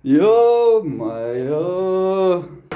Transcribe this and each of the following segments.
Ё-моё.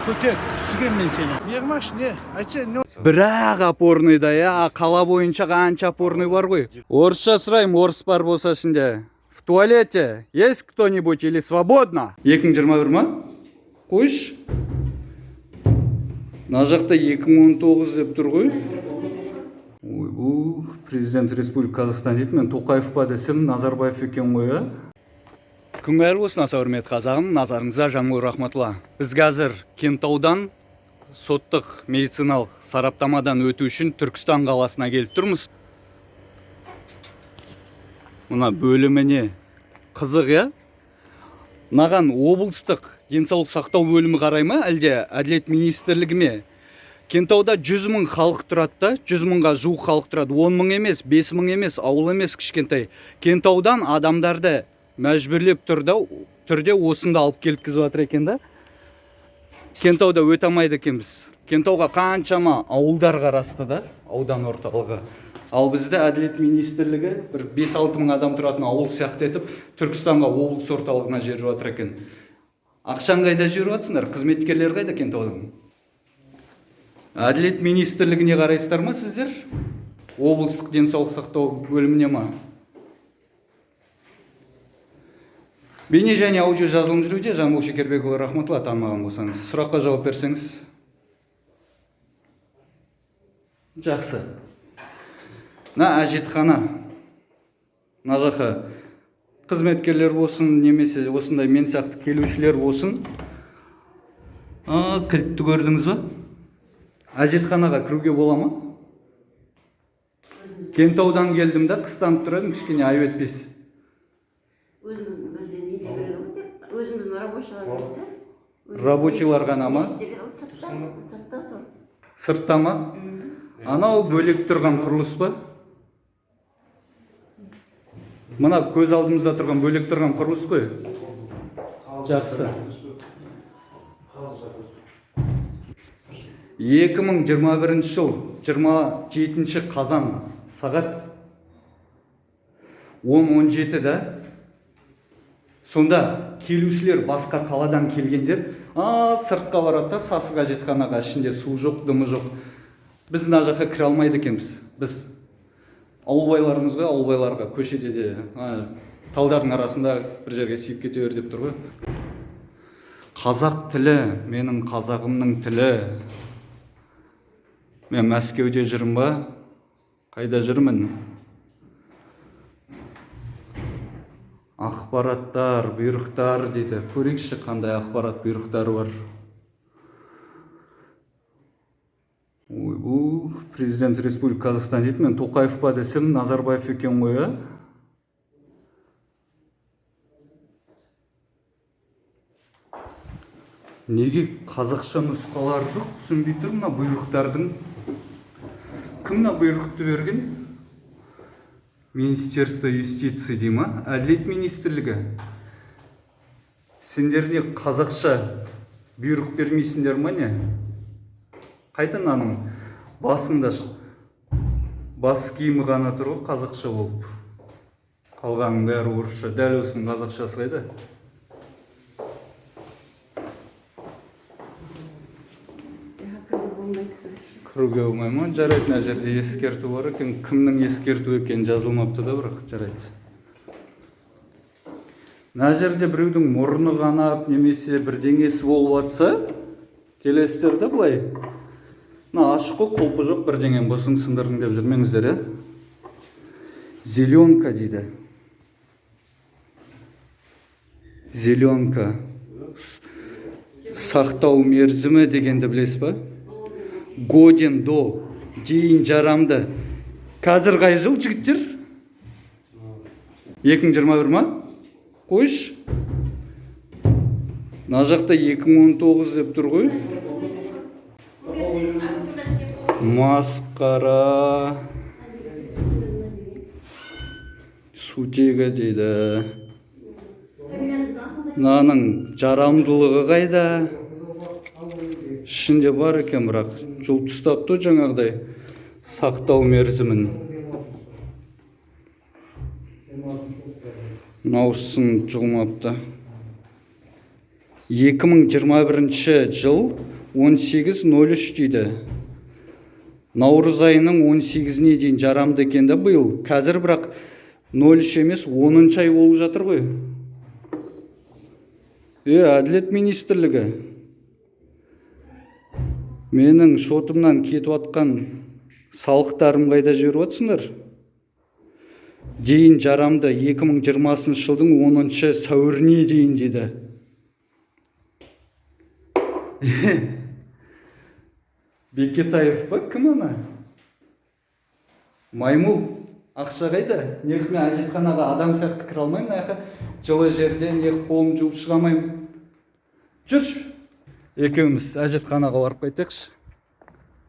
Көтек кісіген мен сені. Не қылмақшы, не? Айтшы, не? Бірақ опорныйда, я, қала бойынша қанша опорный бар ғой. Орысша сұрайым, орыс бар болса ішінде. В туалете есть кто-нибудь или свободно? 2021 ма? Қойш. Мына жақта 2019 деп тұр ғой. Ой, бұл президент Республика Қазақстан дейді. Мен Тоқаев па десем, Назарбаев екен ғой, а? Күн қайырлы болсын, аса құрметті қазағым, назарыңызға Жанбол рахматулла. Біз қазір Кентаудан соттық медициналық сараптамадан өту үшін Түркістан қаласына келіп тұрмыз. Мына бөліміне қызық, я? Маған облыстық денсаулық сақтау бөлімі қарай ма, әлде әділет министрлігі ме? Кентауда 100 мың халық тұрады да, 100 мыңға жуық халық тұрады. 10 мың емес, 5 мың емес, ауыл емес, кішкентай. Кентаудан адамдарды мәжбүрлеп түрде осында алып келткізіп жатыр екен да. Кентауда өте алмайды екенбіз. Кентауға қаншама ауылдар қарасты да, аудан орталығы. Ал бізді әділет министрлігі бір 5-6 мың адам тұратын ауыл сияқты етіп, Түркістанға облыс орталығына жіберіп жатыр екен. Ақшан қайда жіберіп жатсыңдар? Қызметкерлер қайда Кентаудың? Әділет министрлігіне қарайсыздар ма сіздер? Облыстық денсаулық сақтау бөліміне ма? Бейне және аудио жазылым жүруде. Жанбол Шекербекұлы рахматулла, танымаған болсаңыз. Сұраққа жауап берсеңіз. Жақсы. Мына әжетхана. Мына жаққа қызметкерлер болсын, немесе осындай мен сияқты келушілер болсын. Кілтті көрдіңіз ба? Әжетханаға кіруге бола ма? Кентаудан келдім да, қыстанып тұрадым, кішкене айып етпес. Өзіміздің Рабочилар ғана ма? Сыртта ма? Анау бөлек тұрған құрылыс па? Мына көз алдымызда тұрған бөлек тұрған құрылыс қой. Жақсы. 2021 жыл 27 қазан сағат 10:17-да сонда келушілер басқа қаладан келгендер сыртқа барады да, сасыға әжетханаға, ішінде су жоқ, дымы жоқ. Біз мына жаққа кіре алмайды екенбіз. Біз ауылбайларымыз ғой, ауылбайларға көшеде де талдардың арасында бір жерге сүйіп кете бер деп тұр ғой. Қазақ тілі, менің қазағымның тілі. Мен Мәскеуде жүрмін ба? Қайда жүрмін? Ақпараттар, бұйрықтар дейді. Көрейікші қандай ақпарат бұйрықтары бар. Ой, бұл президент Республика Қазақстан дейді. Мен Тоқаев па десем, Назарбаев екен ғой, а? Неге қазақша нұсқалар жоқ? Түсінбей тұр мына бұйрықтардың. Кім мына бұйрықты берген? Министерство юстиции дей ма? Әділет министрлігі. Сендер не қазақша бұйрық бермейсіңдер ма не? Қайта наның басында бас киімі ғана тұр ғой, қазақша болып. Қалғаның бәрі орысша. Дәл осының қазақшасы қайда? Кіруге болмай ма? Жарайды, мына жерде ескерту бар екен. Кімнің ескерту екен жазылмапты да, бірақ жарайды. Мына жерде біреудің мұрны қанап, немесе бірдеңесі болып жатса, келесіздер де былай. Мына ашық қой, құлпы жоқ, бірдеңен болсын сындырдың деп жүрмеңіздер, е? Зеленка дейді. Зеленка. Сақтау мерзімі дегенді білесіз ба? Годен до дейін жарамды. Қазір қай жыл жігіттер? 2021 ма? Қойш. Мына жақта 2019 деп тұр ғой. Масқара. Сутегі дейді. Мынаның жарамдылығы қайда? Ішінде бар екен, бірақ жұлып тастапты жаңағыдай сақтау мерзімін. Мынаусын жұлмапты. 2021 жыл 18.03 дейді. Наурыз айының 18-не дейін жарамды екен да биыл. Қазір бірақ 03 емес 10 ай болып жатыр ғой. Әділет министрлігі. Менің шотымнан кетіп атқан салықтарым қайда жіберіп атсыңдар? Дейін жарамды 2020 жылдың 10 сәуіріне дейін дейді. Бекетаев па? Кім ана? Маймыл. Ақша қайда? Неғып мен әжетханаға адам сияқты кіре алмаймын, аяққа жылы жерден неғып қолым жуып шыға алмаймын. Жүрші. Екеуміз әжетханаға барып қайтайықшы.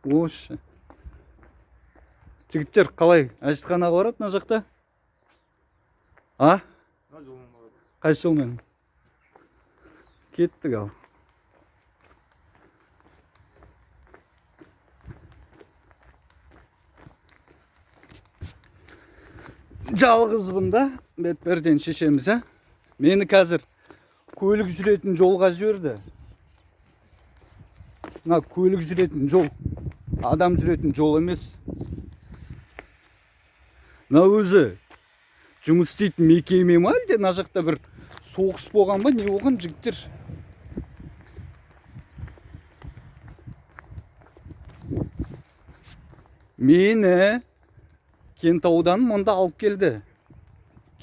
Ошы. Жігіттер, қалай? Әжетханаға барады мына жақта? А? Қайсы жолмен? Кеттік ал. Жалғызбын да, бетперден шешеміз, ә? Мені қазір көлік жүретін жолға жіберді. Мына көлік жүретін жол, адам жүретін жол емес. Мына өзі жұмыс істейтін мекеме ме әлде мына жақта бір соғыс болған ба, не болған жігіттер? Мені Кентаудан мұнда алып келді.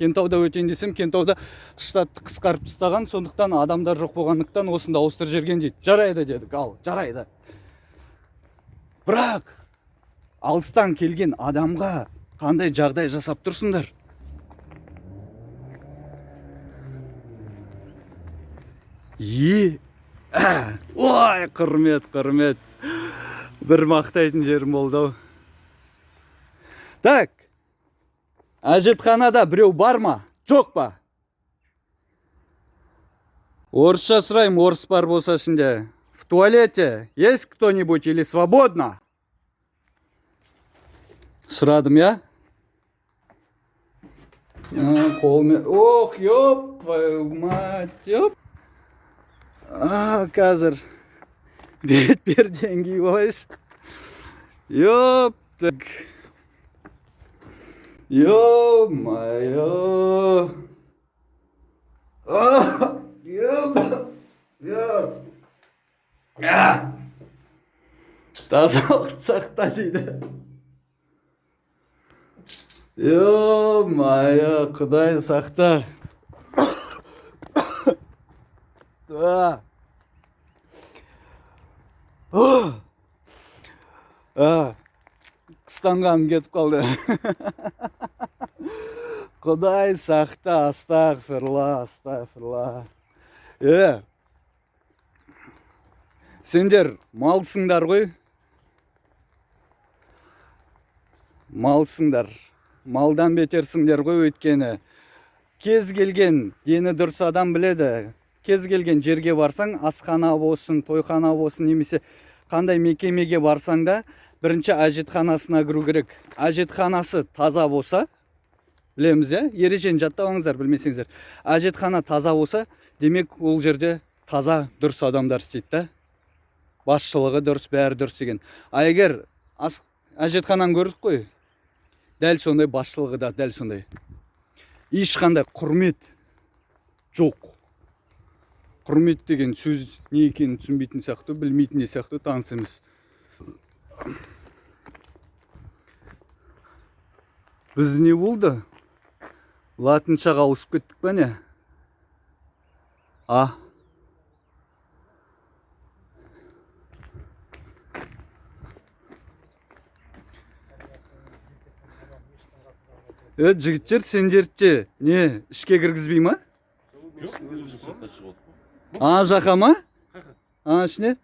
Кентауда өтейін десем, Кентауда штатты қысқарып тастаған, сондықтан адамдар жоқ болғандықтан осында ауыстырып жерген дейді. Жарайды дедік, ал, жарайды. Бірақ алыстан келген адамға қандай жағдай жасап тұрсыңдар? Ой, құрмет. Бір мақтайтын жерім болды ау. Так, әжетханада біреу бар ма? Жоқ па? Орысша сұрайым, орыс бар болса ішінде. В туалете есть кто-нибудь или свободно? Сұрадым, я? Қолмен... Ох, ёп, твою мать, ёп. Қазір бетперден киіп алайыншы. Ёп, так... Ё-моё! Тазалық сақта дейді. Ё-моё, Құдай сақта. Қыстанғаным кетіп қалды. Құдай сақта, астағфирла. Сендер малсыңдар ғой? Малсыңдар. Малдан бетерсіңдер ғой, өйткені. Кез келген дені дұрыс адам біледі. Кез келген жерге барсаң, асхана болсын, тойхана болсын, немесе қандай мекемеге барсаң да, бірінші әжетханасына кіру керек. Әжетханасы таза болса, білеміз, ережені жаттап білмесеңіздер. Әжетхана таза болса, демек ол жерде таза дұрыс адамдар істейді. Басшылығы дұрыс, бәрі дұрыс деген. Егер әжетхананы көрдік қой, дәл сондай басшылығы да дәл сондай. Ешқандай құрмет жоқ. Құрмет деген сөз не екенін түсінбейтін сияқты, білмейтін сияқты таныс емес. Біз не болды? Латыншаға ауысып кеттік па не? Жігіттер, сендерді не, ішке кіргізбей ма? Жоқ, өзім сыртқа шығып отыр. Жақа ма? Ішіне?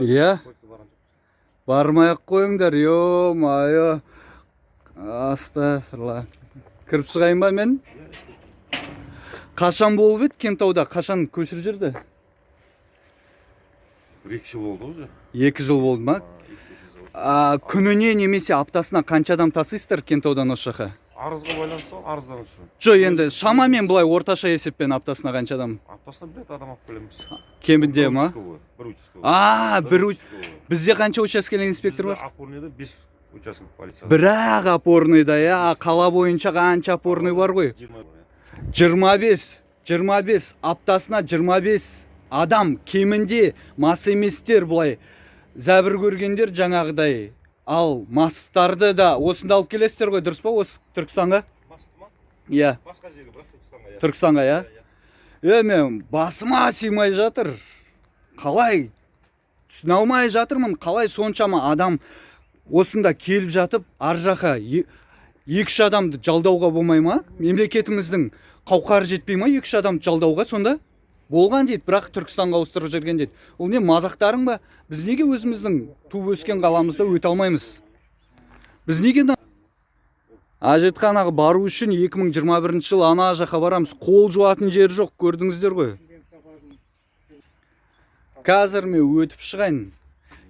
Иә. Бармай-ақ қойыңдар, ё-моё. Астағфирла. Кіріп шығайын ба мен? Қашан болып еді Кентауда? Қашан көшір жүрді? 1-2 жыл болды уже. 2 жыл болды ма? Күніне немесе аптасына қанша адам тасисыздар Кентаудан осы жаққа? Арызға байланысты арызданушы. Жо, енді шамамен былай орташа есеппен аптасына қанша адам? Аптасына бір рет адам алып келеміз. Кемінде ма? Бір участковый. Бізде қанша учаскелік инспектор бар? Опорныйда 5 участок полиция. Бірақ опорныйда, я қала бойынша қанша опорный бар ғой? 25 аптасына 25 адам кемінде мас еместер былай зәбір көргендер жаңағыдай. Ал мастарды да осында алып келесіздер ғой, дұрыс па? Осы Түркістанға? Иә. Басқа жерге, бірақ Түркістанға. Түркістанға, иә? Мен басыма сыймай жатыр. Қалай? Түсіне алмай жатырмын. Қалай соншама адам осында келіп жатып, ар жаққа 2-3 адамды жалдауға болмай ма? Мемлекетіміздің қауқары жетпей ма 2-3 адамды жалдауға сонда? Болған дейді, бірақ Түркістанға ауыстырып жүрген дейді. Ол не мазақтарың ба? Біз неге өзіміздің туып өскен қаламызда өте алмаймыз? Біз неге әжетханаға бару үшін 2021 жыл ана жаққа барамыз. Қол жуатын жер жоқ, көрдіңіздер ғой. Қазір мен өтіп шығайын.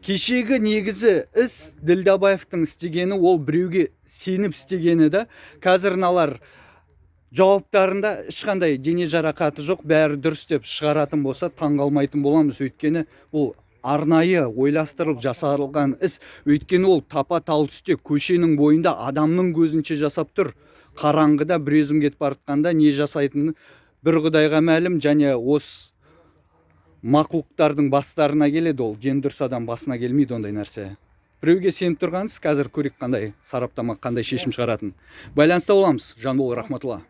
Кешегі негізі іс Ділдабаевтың істегені, ол біреуге сеніп істегені да. Қазір налар жауаптарында ешқандай дене жарақаты жоқ, бәрі дұрыс деп шығаратын болса таңғалмайтын боламыз. Өйткені бұл арнайы ойластырылып жасалған іс. Өйткені ол тапа-тал түсте көшенің бойында адамның көзінше жасап тұр. Қараңғыда бірезім кетіп артқанда не жасайтыны бір Құдайға мәлім, және осы мақұлықтардың бастарына келеді, ол дені дұрыс адам басына келмейді ондай нәрсе. Біреуге сеніп тұрғансыз, қазір көрейік қандай сараптама, қандай шешім шығаратын. Байланыста боламыз. Жанбол Рахматулла.